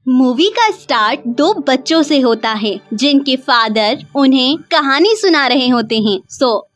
Movie का start दो बच्चों से होता है जिनके फादर उन्हें कहानी सुना रहे होते हैं।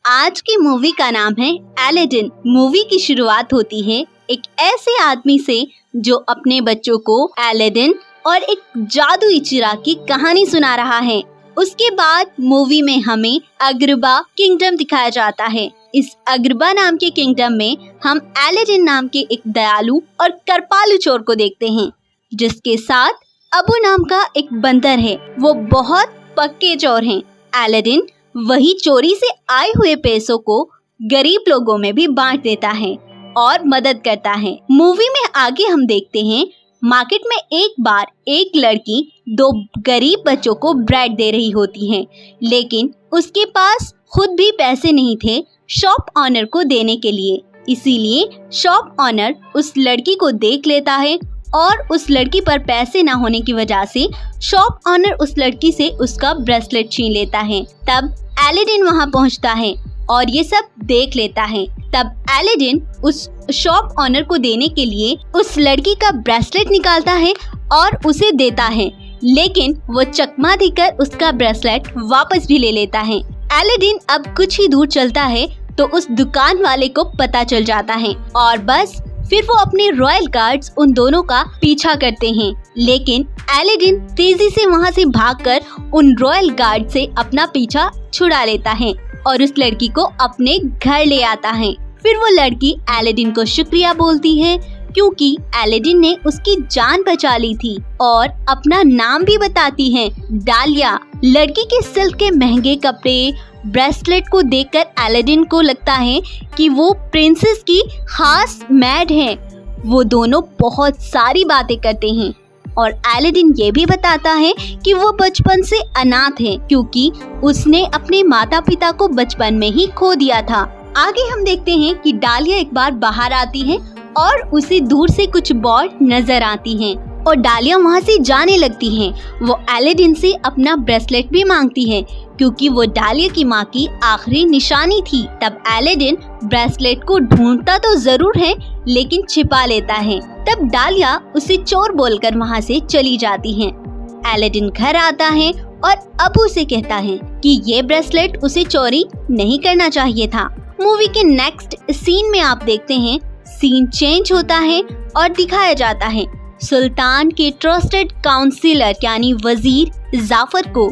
आज की मूवी का नाम है अलादीन। मूवी की शुरुआत होती है एक ऐसे आदमी से जो अपने बच्चों को अलादीन और एक जादुई चिराग की कहानी सुना रहा है। उसके बाद मूवी में हमें अग्रबा किंगडम दिखाया जाता है। इस अग्रबा नाम के किंगडम में हम अलादीन नाम के एक दयालु और कृपालु चोर को देखते हैं जिसके साथ अबू नाम का एक बंदर है। वो बहुत पक्के चोर हैं। अलादीन वही चोरी से आए हुए पैसों को गरीब लोगों में भी बांट देता है और मदद करता है। मूवी में आगे हम देखते हैं मार्केट में एक बार एक लड़की दो गरीब बच्चों को ब्रेड दे रही होती है, लेकिन उसके पास खुद भी पैसे नहीं थे शॉप ऑनर को देने के लिए। इसीलिए शॉप ऑनर उस लड़की को देख लेता है और उस लड़की पर पैसे ना होने की वजह से शॉप ऑनर उस लड़की से उसका ब्रेसलेट छीन लेता है। तब अलादीन वहां पहुंचता है और ये सब देख लेता है। तब अलादीन उस शॉप ऑनर को देने के लिए उस लड़की का ब्रेसलेट निकालता है और उसे देता है, लेकिन वो चकमा देकर उसका ब्रेसलेट वापस भी ले लेता है। अलादीन अब कुछ ही दूर चलता है तो उस दुकान वाले को पता चल जाता है और बस फिर वो अपने रॉयल गार्ड्स उन दोनों का पीछा करते हैं, लेकिन अलादीन तेजी से वहाँ से भागकर उन रॉयल गार्ड से अपना पीछा छुड़ा लेता है और उस लड़की को अपने घर ले आता है। फिर वो लड़की अलादीन को शुक्रिया बोलती है क्योंकि अलादीन ने उसकी जान बचा ली थी और अपना नाम भी बताती है, डालिया। लड़की के सिल्क के महंगे कपड़े ब्रेसलेट को देखकर अलादीन को लगता है कि वो प्रिंसेस की खास मैड है। वो दोनों बहुत सारी बातें करते हैं और अलादीन ये भी बताता है कि वो बचपन से अनाथ है क्योंकि उसने अपने माता पिता को बचपन में ही खो दिया था। आगे हम देखते हैं कि डालिया एक बार बाहर आती है और उसे दूर से कुछ बॉल नजर आती हैं और डालिया वहाँ से जाने लगती है। वो अलादीन से अपना ब्रेसलेट भी मांगती है क्योंकि वो डालिया की माँ की आखिरी निशानी थी। तब अलादीन ब्रेसलेट को ढूंढता तो जरूर है लेकिन छिपा लेता है। तब डालिया उसे चोर बोलकर वहाँ से चली जाती है। अलादीन घर आता है और अबू से कहता है कि ये ब्रेसलेट उसे चोरी नहीं करना चाहिए था। मूवी के नेक्स्ट सीन में आप देखते हैं सीन चेंज होता है और दिखाया जाता है सुल्तान के ट्रस्टेड काउंसिलर यानी वजीर जाफर को,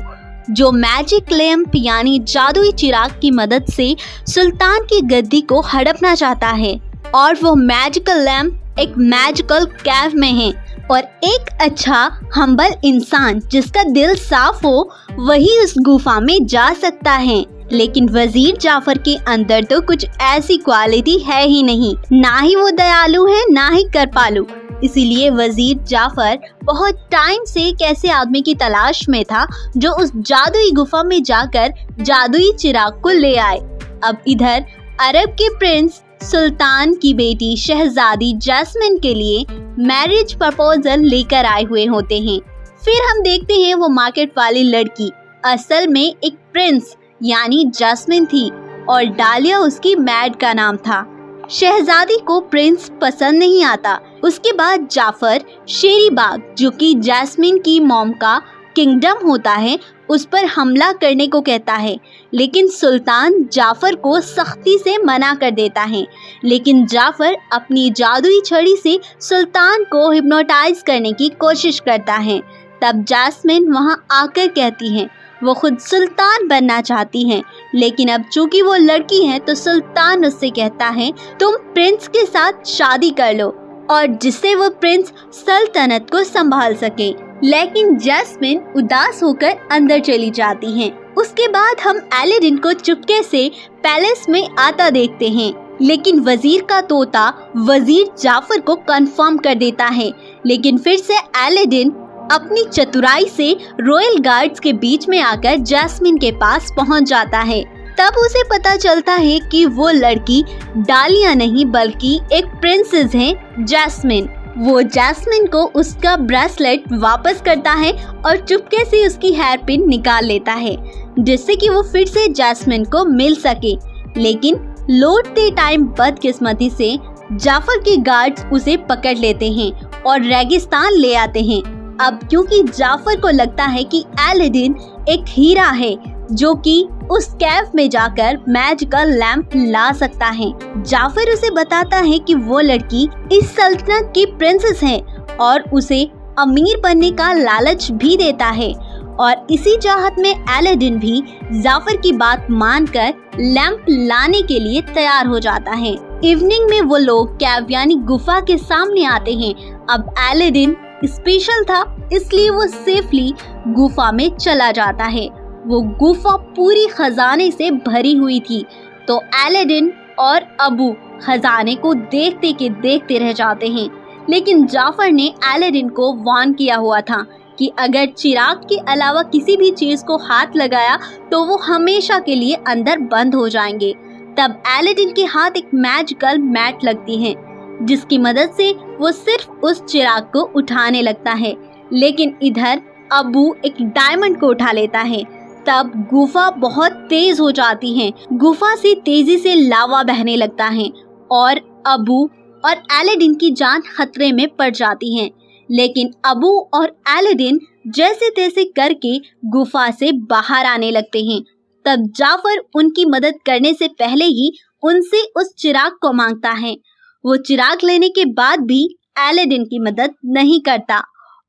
जो मैजिक लैंप यानी जादुई चिराग की मदद से सुल्तान की गद्दी को हड़पना चाहता है। और वो मैजिकल लैंप एक मैजिकल कैव में है और एक अच्छा हम्बल इंसान जिसका दिल साफ हो वही उस गुफा में जा सकता है। लेकिन वजीर जाफर के अंदर तो कुछ ऐसी क्वालिटी है ही नहीं, ना ही वो दयालु है ना ही कृपालु। इसीलिए वजीर जाफर बहुत टाइम से एक ऐसे आदमी की तलाश में था जो उस जादुई गुफा में जाकर जादुई चिराग को ले आए। अब इधर अरब के प्रिंस सुल्तान की बेटी शहजादी जैस्मिन के लिए मैरिज प्रपोजल लेकर आए हुए होते हैं। फिर हम देखते हैं वो मार्केट वाली लड़की असल में एक प्रिंस यानी जैस्मिन थी और डालिया उसकी मैड का नाम था। शहजादी को प्रिंस पसंद नहीं आता। उसके बाद जाफर शेरी बाग जो कि जैस्मिन की मॉम का किंगडम होता है उस पर हमला करने को कहता है, लेकिन सुल्तान जाफर को सख्ती से मना कर देता है। लेकिन जाफर अपनी जादुई छड़ी से सुल्तान को हिप्नोटाइज करने की कोशिश करता है। तब जैस्मिन वहां आकर कहती है वो खुद सुल्तान बनना चाहती हैं, लेकिन अब चूंकि वो लड़की है तो सुल्तान उससे कहता है तुम प्रिंस के साथ शादी कर लो और जिससे वो प्रिंस सल्तनत को संभाल सके। लेकिन जैस्मिन उदास होकर अंदर चली जाती हैं। उसके बाद हम अलादीन को चुपके से पैलेस में आता देखते हैं, लेकिन वजीर का तोता वजीर जाफर को कंफर्म कर देता है। लेकिन फिर से अलादीन अपनी चतुराई से रॉयल गार्ड्स के बीच में आकर जैस्मिन के पास पहुंच जाता है। तब उसे पता चलता है कि वो लड़की डालिया नहीं बल्कि एक प्रिंसेस है जैस्मिन। वो जैस्मिन को उसका ब्रेसलेट वापस करता है और चुपके से उसकी हेयर पिन निकाल लेता है जिससे कि वो फिर से जैस्मिन को मिल सके। लेकिन लौटते टाइम बदकिस्मती से जाफर के गार्ड्स उसे पकड़ लेते हैं और रेगिस्तान ले आते हैं अब क्योंकि जाफर को लगता है कि एलेडिन एक हीरा है जो कि उस कैफ में जाकर मैजिकल लैंप ला सकता है। जाफर उसे बताता है कि वो लड़की इस सल्तनत की प्रिंसेस है और उसे अमीर बनने का लालच भी देता है और इसी चाहत में एलेडिन भी जाफर की बात मानकर लैंप लाने के लिए तैयार हो जाता है। इवनिंग में वो लोग कैव यानी गुफा के सामने आते हैं। अब एलेडिन स्पेशल था इसलिए वो सेफली गुफा में चला जाता है। वो गुफा पूरी खजाने से भरी हुई थी तो एलेडिन और अबू खजाने को देखते के देखते रह जाते हैं। लेकिन जाफर ने एलेडिन को वार्न किया हुआ था कि अगर चिराग के अलावा किसी भी चीज को हाथ लगाया तो वो हमेशा के लिए अंदर बंद हो जाएंगे। तब एलेडिन के हाथ एक मैजिकल मैट लगती है जिसकी मदद से वो सिर्फ उस चिराग को उठाने लगता है। लेकिन इधर अबू एक डायमंड को उठा लेता है। तब गुफा बहुत तेज हो जाती है। गुफा से तेजी से लावा बहने लगता है और अबू और एलेडिन की जान खतरे में पड़ जाती है। लेकिन अबू और एलेडिन जैसे तैसे करके गुफा से बाहर आने लगते हैं। तब जाफर उनकी मदद करने से पहले ही उनसे उस चिराग को मांगता है। वो चिराग लेने के बाद भी एलेडिन की मदद नहीं करता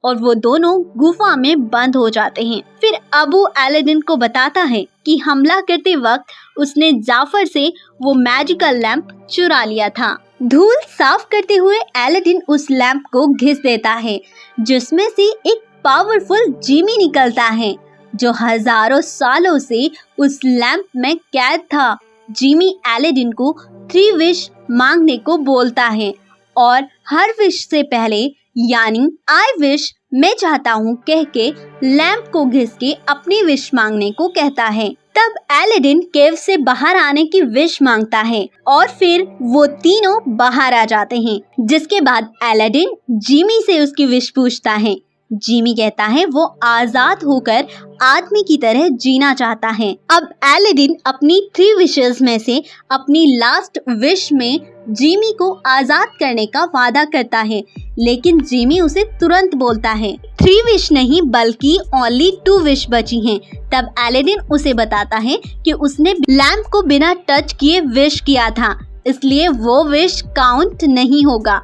और वो दोनों गुफा में बंद हो जाते हैं। फिर अबू एलेडिन को बताता है कि हमला करते वक्त उसने जाफर से वो मैजिकल लैंप चुरा लिया था। धूल साफ करते हुए एलेडिन उस लैंप को घिस देता है जिसमें से एक पावरफुल जिमी निकलता है जो हजारों सालों से उस लैंप में कैद था। जिमी एलेडिन को 3 विश मांगने को बोलता है और हर विश से पहले यानी आई विश मैं चाहता हूँ कह के लैंप को घिस के अपनी विश मांगने को कहता है। तब एलेडिन केव से बाहर आने की विश मांगता है और फिर वो तीनों बाहर आ जाते हैं। जिसके बाद एलेडिन जिमी से उसकी विश पूछता है। जिमी कहता है वो आजाद होकर आदमी की तरह जीना चाहता है। अब एलेडिन अपनी 3 विशेस में से अपनी लास्ट विश में जिमी को आजाद करने का वादा करता है लेकिन जिमी उसे तुरंत बोलता है 3 विश नहीं बल्कि ओनली 2 विश बची हैं। तब एलेडिन उसे बताता है कि उसने लैंप को बिना टच किए विश किया था इसलिए वो विश काउंट नहीं होगा।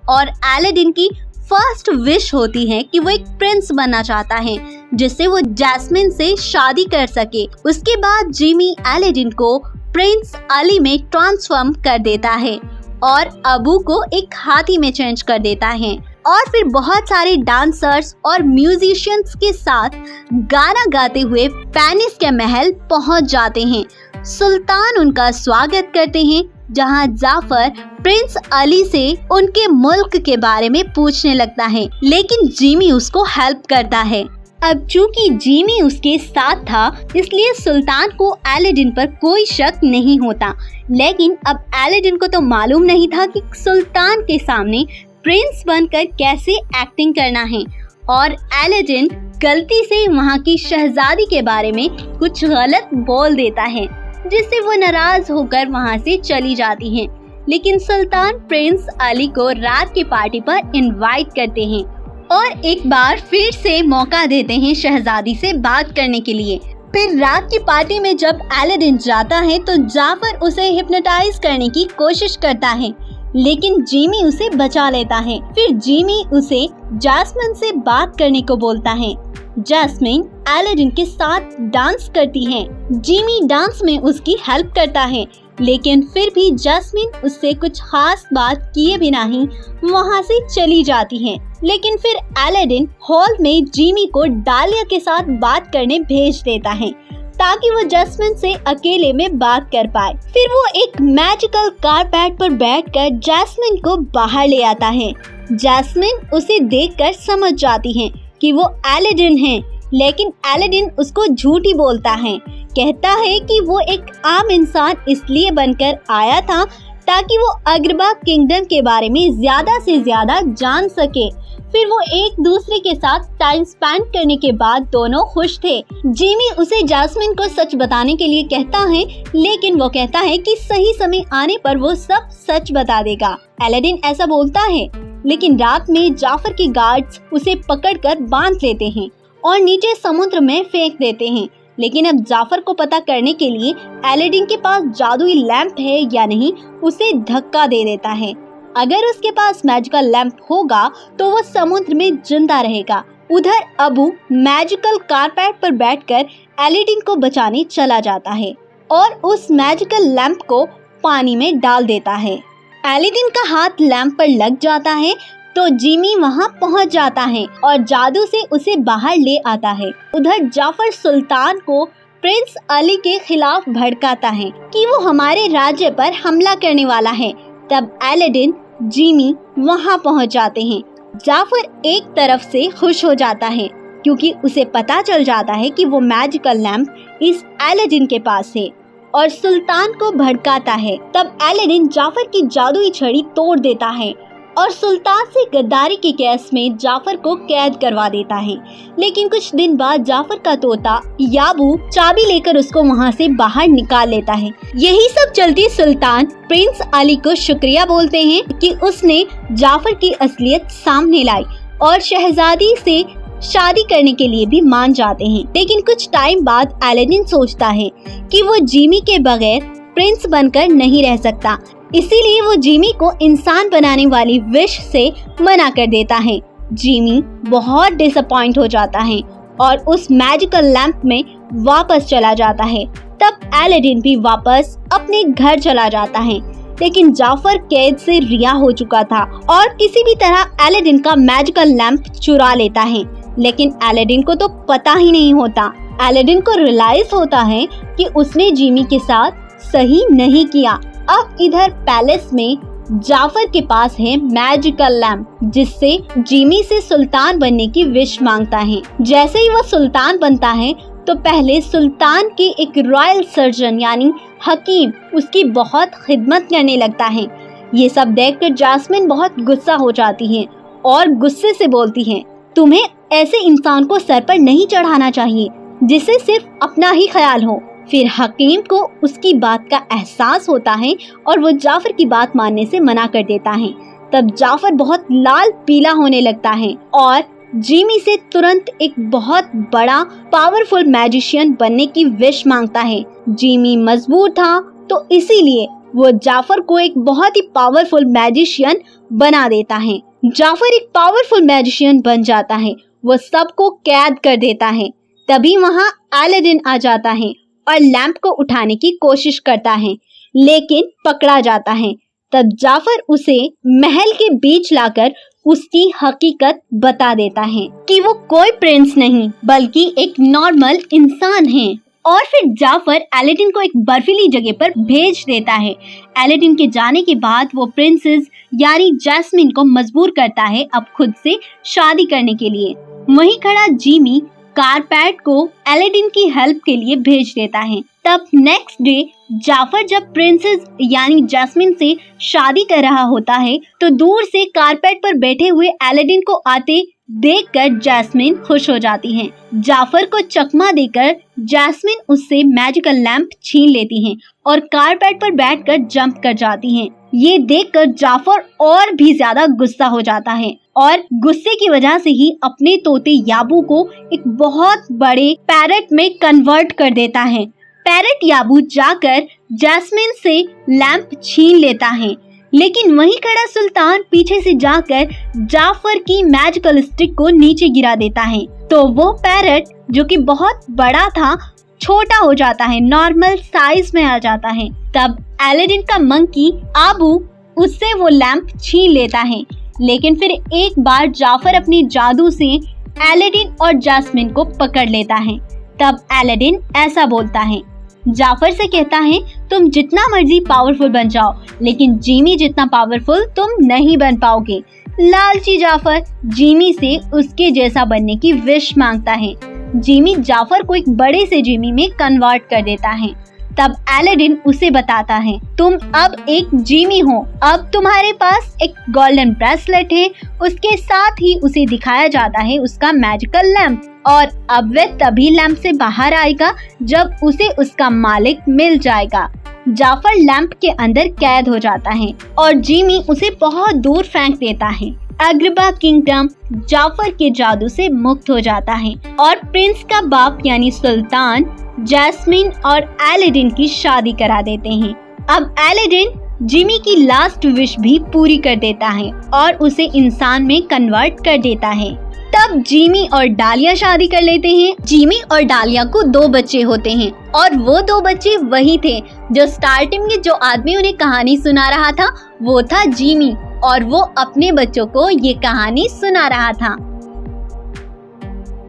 और एलेडिन की फर्स्ट विश होती है कि वो एक प्रिंस बनना चाहता है जिससे वो जैस्मिन से शादी कर सके। उसके बाद जिमी एलेडिन को प्रिंस अली में ट्रांसफॉर्म कर देता है और अबू को एक हाथी में चेंज कर देता है और फिर बहुत सारे डांसर्स और म्यूजिशियंस के साथ गाना गाते हुए पेनिस के महल पहुंच जाते हैं। सुल्तान उनका स्वागत करते हैं जहां जाफर प्रिंस अली से उनके मुल्क के बारे में पूछने लगता है लेकिन जिमी उसको हेल्प करता है। अब चूंकि जिमी उसके साथ था इसलिए सुल्तान को एलेडिन पर कोई शक नहीं होता। लेकिन अब एलेडिन को तो मालूम नहीं था कि सुल्तान के सामने प्रिंस बनकर कैसे एक्टिंग करना है और एलेडिन गलती से वहाँ की शहजादी के बारे में कुछ गलत बोल देता है जिससे वो नाराज होकर वहाँ से चली जाती हैं। लेकिन सुल्तान प्रिंस अली को रात की पार्टी पर इनवाइट करते हैं और एक बार फिर से मौका देते हैं शहजादी से बात करने के लिए। फिर रात की पार्टी में जब एलेडिन जाता है तो जाफर उसे हिप्नोटाइज करने की कोशिश करता है लेकिन जिमी उसे बचा लेता है। फिर जिमी उसे जैस्मिन से बात करने को बोलता है। जैस्मिन एलेडिन के साथ डांस करती है। जिमी डांस में उसकी हेल्प करता है लेकिन फिर भी जैस्मिन उससे कुछ खास बात किए बिना ही वहाँ से चली जाती है। लेकिन फिर एलेडिन हॉल में जिमी को डालिया के साथ बात करने भेज देता है ताकि वो जैस्मिन से अकेले में बात कर पाए। फिर वो एक मैजिकल कारपेट पर बैठकर जैस्मिन को बाहर ले आता है। जैस्मिन उसे देखकर समझ जाती है कि वो एलेडिन है लेकिन एलेडिन उसको झूठी बोलता है। कहता है कि वो एक आम इंसान इसलिए बनकर आया था ताकि वो अग्रबा किंगडम के बारे में ज्यादा से ज्यादा जान सके। फिर वो एक दूसरे के साथ टाइम स्पेंड करने के बाद दोनों खुश थे। जिमी उसे जैस्मिन को सच बताने के लिए कहता है लेकिन वो कहता है कि सही समय आने पर वो सब सच बता देगा। एलेडिन ऐसा बोलता है लेकिन रात में जाफर के गार्ड्स उसे पकड़कर बांध लेते हैं और नीचे समुद्र में फेंक देते हैं। लेकिन अब जाफर को पता करने के लिए एलादीन के पास जादुई लैंप है या नहीं उसे धक्का दे देता है। अगर उसके पास मैजिकल लैंप होगा तो वो समुद्र में जिंदा रहेगा। उधर अबू मैजिकल कारपेट पर बैठकर एलादीन को बचाने चला जाता है और उस मैजिकल लैंप को पानी में डाल देता है। एलादीन का हाथ लैंप पर लग जाता है तो जिमी वहां पहुंच जाता है और जादू से उसे बाहर ले आता है। उधर जाफर सुल्तान को प्रिंस अली के खिलाफ भड़काता है कि वो हमारे राज्य पर हमला करने वाला है। तब एलादीन जिमी वहां पहुंच जाते हैं। जाफर एक तरफ से खुश हो जाता है क्योंकि उसे पता चल जाता है कि वो मैजिकल लैंप इस एलादीन के पास है और सुल्तान को भड़काता है। तब एलादीन जाफर की जादुई छड़ी तोड़ देता है और सुल्तान से गद्दारी के केस में जाफर को कैद करवा देता है। लेकिन कुछ दिन बाद जाफर का तोता याबू चाबी लेकर उसको वहाँ से बाहर निकाल लेता है। यही सब चलती सुल्तान प्रिंस अली को शुक्रिया बोलते हैं कि उसने जाफर की असलियत सामने लाई और शहजादी से शादी करने के लिए भी मान जाते हैं। लेकिन कुछ टाइम बाद एलादीन सोचता है कि वो जिमी के बगैर प्रिंस बनकर नहीं रह सकता, इसीलिए वो जिमी को इंसान बनाने वाली विश से मना कर देता है। जिमी बहुत डिसअपॉइंट हो जाता है और उस मैजिकल लैंप में वापस चला जाता है। तब एलादीन भी वापस अपने घर चला जाता है। लेकिन जाफर कैद से रिहा हो चुका था और किसी भी तरह एलादीन का मैजिकल लैंप चुरा लेता है। लेकिन एलादीन को तो पता ही नहीं होता। एलादीन को रियलाइज होता है कि उसने जिमी के साथ सही नहीं किया। अब इधर पैलेस में जाफर के पास है मैजिकल लैंप जिससे जिमी से सुल्तान बनने की विश मांगता है। जैसे ही वो सुल्तान बनता है तो पहले सुल्तान के एक रॉयल सर्जन यानी हकीम उसकी बहुत खिदमत करने लगता है। ये सब देखकर जैस्मिन बहुत गुस्सा हो जाती है और गुस्से से बोलती है, तुम्हें ऐसे इंसान को सर पर नहीं चढ़ाना चाहिए जिसे सिर्फ अपना ही ख्याल हो। फिर हकीम को उसकी बात का एहसास होता है और वो जाफर की बात मानने से मना कर देता है। तब जाफर बहुत लाल पीला होने लगता है और जिमी से तुरंत एक बहुत बड़ा पावरफुल मैजिशियन बनने की विश मांगता है। जिमी मजबूर था तो इसीलिए वो जाफर को एक बहुत ही पावरफुल मैजिशियन बना देता है। जाफर एक पावरफुल मैजिशियन बन जाता है। वो सबको कैद कर देता है। तभी वहाँ एलादीन आ जाता है और लैंप को उठाने की कोशिश करता है लेकिन पकड़ा जाता है। तब जाफर उसे महल के बीच लाकर उसकी हकीकत बता देता है कि वो कोई प्रिंस नहीं बल्कि एक नॉर्मल इंसान है। और फिर जाफर एलादीन को एक बर्फीली जगह पर भेज देता है। एलादीन के जाने के बाद वो प्रिंसेस यानी जैस्मिन को मजबूर करता है अब खुद से शादी करने के लिए। वहीं खड़ा जिमी कारपेट को एलादीन की हेल्प के लिए भेज देता है। तब नेक्स्ट डे जाफर जब प्रिंसेस यानी जैस्मिन से शादी कर रहा होता है तो दूर से कारपेट पर बैठे हुए एलादीन को आते देखकर जैस्मिन खुश हो जाती है। जाफर को चकमा देकर जैस्मिन उससे मैजिकल लैंप छीन लेती हैं और कारपेट पर बैठकर जंप कर जाती हैं। ये देखकर जाफर और भी ज्यादा गुस्सा हो जाता है और गुस्से की वजह से ही अपने तोते याबू को एक बहुत बड़े पैरट में कन्वर्ट कर देता है। पैरट याबू जाकर जैस्मिन से लैंप छीन लेता है लेकिन वहीं खड़ा सुल्तान पीछे से जाकर जाफर की मैजिकल स्टिक को नीचे गिरा देता है। तो वो पैरट जो कि बहुत बड़ा था छोटा हो जाता है, नॉर्मल साइज में आ जाता है। तब एलादीन का मंकी आबू उससे वो लैंप छीन लेता है लेकिन फिर एक बार जाफर अपनी जादू से एलादीन और जैस्मिन को पकड़ लेता है। तब एलादीन ऐसा बोलता है, जाफर से कहता है तुम जितना मर्जी पावरफुल बन जाओ लेकिन जिमी जितना पावरफुल तुम नहीं बन पाओगे। लालची जाफर जिमी से उसके जैसा बनने की विश मांगता है। जिमी जाफर को एक बड़े से जिमी में कन्वर्ट कर देता है। तब एलादीन उसे बताता है तुम अब एक जिमी हो, अब तुम्हारे पास एक गोल्डन ब्रेसलेट है। उसके साथ ही उसे दिखाया जाता है उसका मैजिकल लैंप और अब वह तभी लैंप से बाहर आएगा जब उसे उसका मालिक मिल जाएगा। जाफर लैंप के अंदर कैद हो जाता है और जिमी उसे बहुत दूर फेंक देता है। अग्रबा किंगडम जाफर के जादू से मुक्त हो जाता है और प्रिंस का बाप यानी सुल्तान जैस्मिन और एलेडिन की शादी करा देते हैं। अब एलेडिन जिमी की लास्ट विश भी पूरी कर देता है और उसे इंसान में कन्वर्ट कर देता है। तब जिमी और डालिया शादी कर लेते हैं। जिमी और डालिया को 2 बच्चे होते हैं और वो 2 बच्चे वही थे जो स्टार्टिंग में जो आदमी उन्हें कहानी सुना रहा था वो था जिमी और वो अपने बच्चों को ये कहानी सुना रहा था।